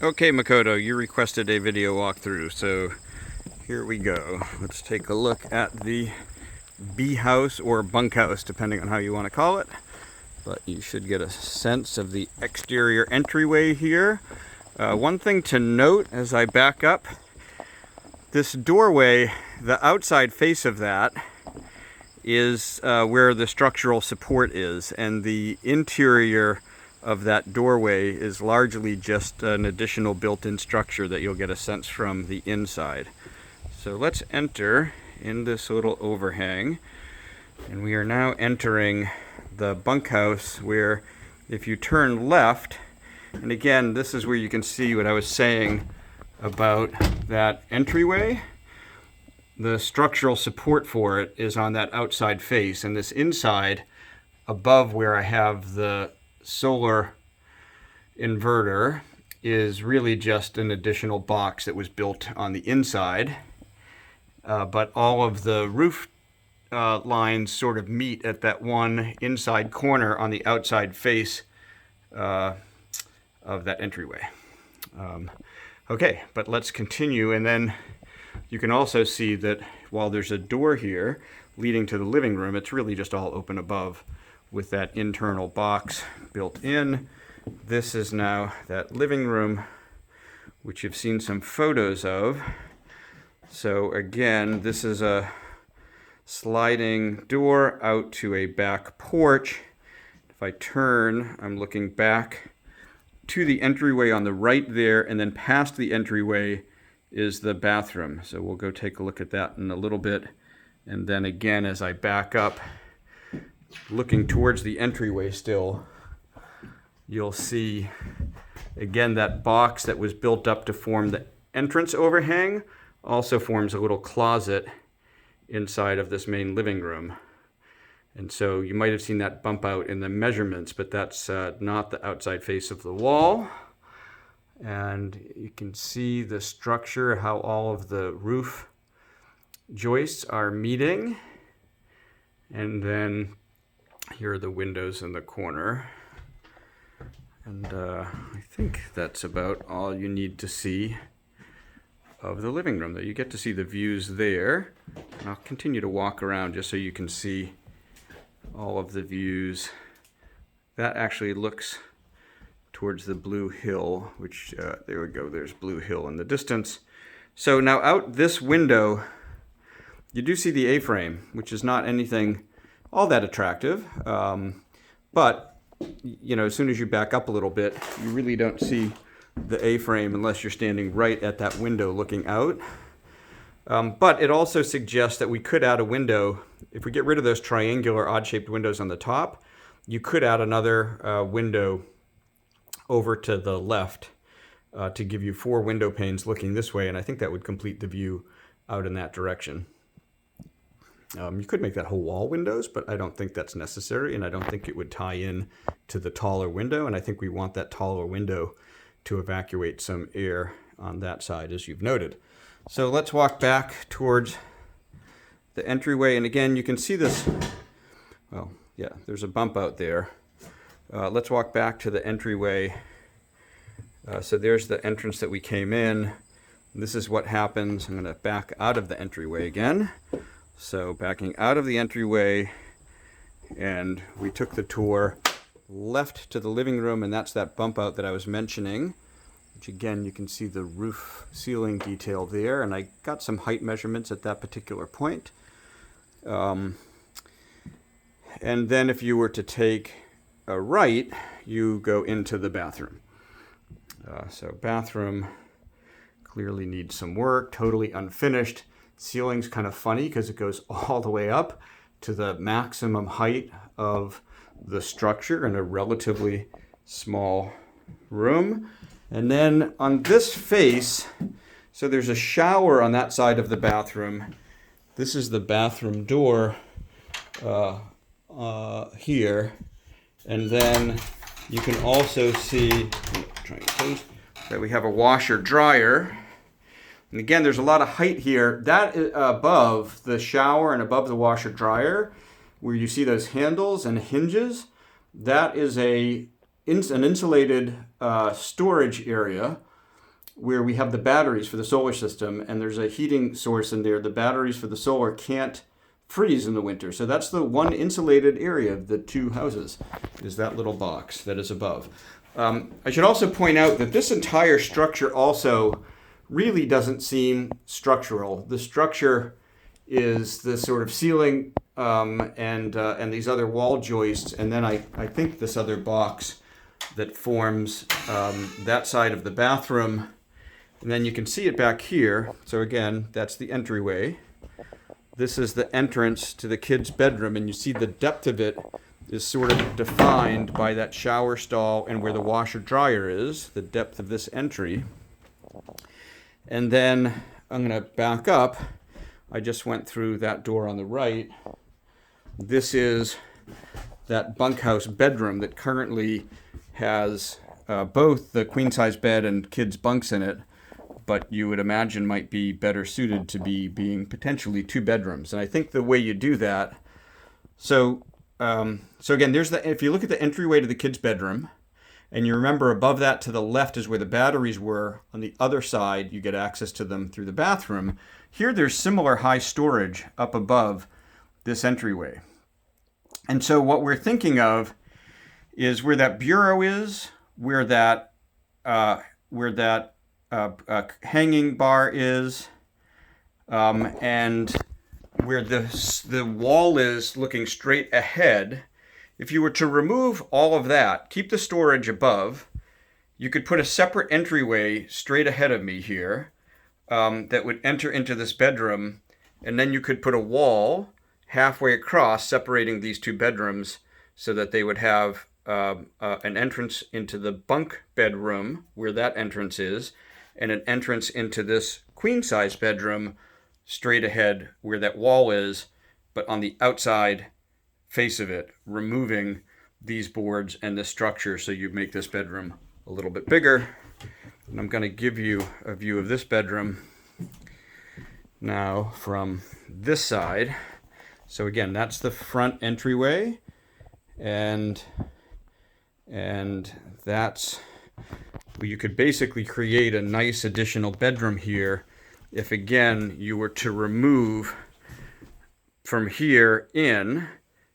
Okay, Makoto, you requested a video walkthrough, so here we go. Let's take a look at the bee house or bunkhouse, depending on how you want to call it. But you should get a sense of the exterior entryway here. One thing to note as I back up, this doorway, the outside face of that is where the structural support is, and the interior of that doorway is largely just an additional built-in structure that you'll get a sense from the inside. So let's enter in this little overhang, and we are now entering the bunkhouse, where if you turn left, and again, this is where you can see what I was saying about that entryway. The structural support for it is on that outside face, and this inside, above where I have the solar inverter, is really just an additional box that was built on the inside. But all of the roof lines sort of meet at that one inside corner on the outside face of that entryway. Okay, but let's continue, and then you can also see that while there's a door here leading to the living room, it's really just all open above with that internal box built in. This is now that living room, which you've seen some photos of. So again, this is a sliding door out to a back porch. If I turn, I'm looking back to the entryway on the right there, and then past the entryway is the bathroom. So we'll go take a look at that in a little bit. And then again, as I back up, looking towards the entryway still, you'll see again that box that was built up to form the entrance overhang also forms a little closet inside of this main living room. And so you might have seen that bump out in the measurements, but that's not the outside face of the wall. And you can see the structure, how all of the roof joists are meeting. And then here are the windows in the corner. And I think that's about all you need to see of the living room. That you get to see the views there. And I'll continue to walk around just so you can see all of the views. That actually looks towards the Blue Hill, which, there we go, there's Blue Hill in the distance. So now out this window, you do see the A-frame, which is not anything all that attractive. But, you know, as soon as you back up a little bit, you really don't see the A-frame unless you're standing right at that window looking out. But it also suggests that we could add a window. If we get rid of those triangular odd-shaped windows on the top, you could add another window over to the left to give you 4 window panes looking this way, and I think that would complete the view out in that direction. You could make that whole wall windows, but I don't think that's necessary, and I don't think it would tie in to the taller window, and I think we want that taller window to evacuate some air on that side, as you've noted. So let's walk back towards the entryway, and again, you can see this, well, yeah, there's a bump out there. Let's walk back to the entryway. So there's the entrance that we came in. This is what happens. I'm going to back out of the entryway again. So backing out of the entryway, and we took the tour left to the living room, and that's that bump out that I was mentioning, which again, you can see the roof ceiling detail there, and I got some height measurements at that particular point. And then if you were to take a right, you go into the bathroom. So bathroom clearly needs some work, totally unfinished. Ceiling's kind of funny because it goes all the way up to the maximum height of the structure in a relatively small room. And then on this face, so there's a shower on that side of the bathroom. This is the bathroom door here. And then you can also see that we have a washer dryer. And again, there's a lot of height here. That is above the shower and above the washer dryer, where you see those handles and hinges. That is an insulated storage area where we have the batteries for the solar system, and there's a heating source in there. The batteries for the solar can't freeze in the winter. So that's the one insulated area of the two houses, is that little box that is above. I should also point out that this entire structure also really doesn't seem structural. The structure is the sort of ceiling and these other wall joists, and then I think this other box that forms that side of the bathroom. And then you can see it back here. So again, that's the entryway. This is the entrance to the kids' bedroom, and you see the depth of it is sort of defined by that shower stall and where the washer dryer is, the depth of this entry. And then I'm going to back up. I just went through that door on the right. This is that bunkhouse bedroom that currently has both the queen-size bed and kids' bunks in it, but you would imagine might be better suited to being potentially 2 bedrooms. And I think the way you do that, so again, if you look at the entryway to the kids' bedroom, and you remember above that to the left is where the batteries were. On the other side, you get access to them through the bathroom. Here, there's similar high storage up above this entryway. And so what we're thinking of is where that bureau is, where that hanging bar is, and where the wall is looking straight ahead. If you were to remove all of that, keep the storage above, you could put a separate entryway straight ahead of me here that would enter into this bedroom, and then you could put a wall halfway across separating these 2 bedrooms so that they would have an entrance into the bunk bedroom where that entrance is, and an entrance into this queen-size bedroom straight ahead where that wall is, but on the outside face of it, removing these boards and this structure so you make this bedroom a little bit bigger. And I'm going to give you a view of this bedroom now from this side. So again, that's the front entryway, and that's, you could basically create a nice additional bedroom here if, again, you were to remove from here in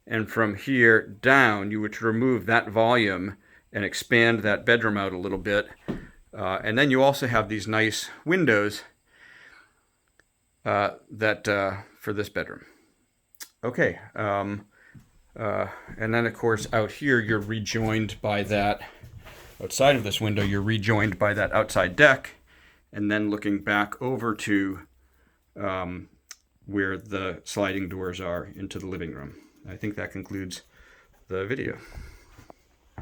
and from here down, you were to remove that volume and expand that bedroom out a little bit. And then you also have these nice windows for this bedroom. Okay. And then, of course, out here, you're rejoined by that, outside of this window, you're rejoined by that outside deck, and then looking back over to where the sliding doors are into the living room. I think that concludes the video.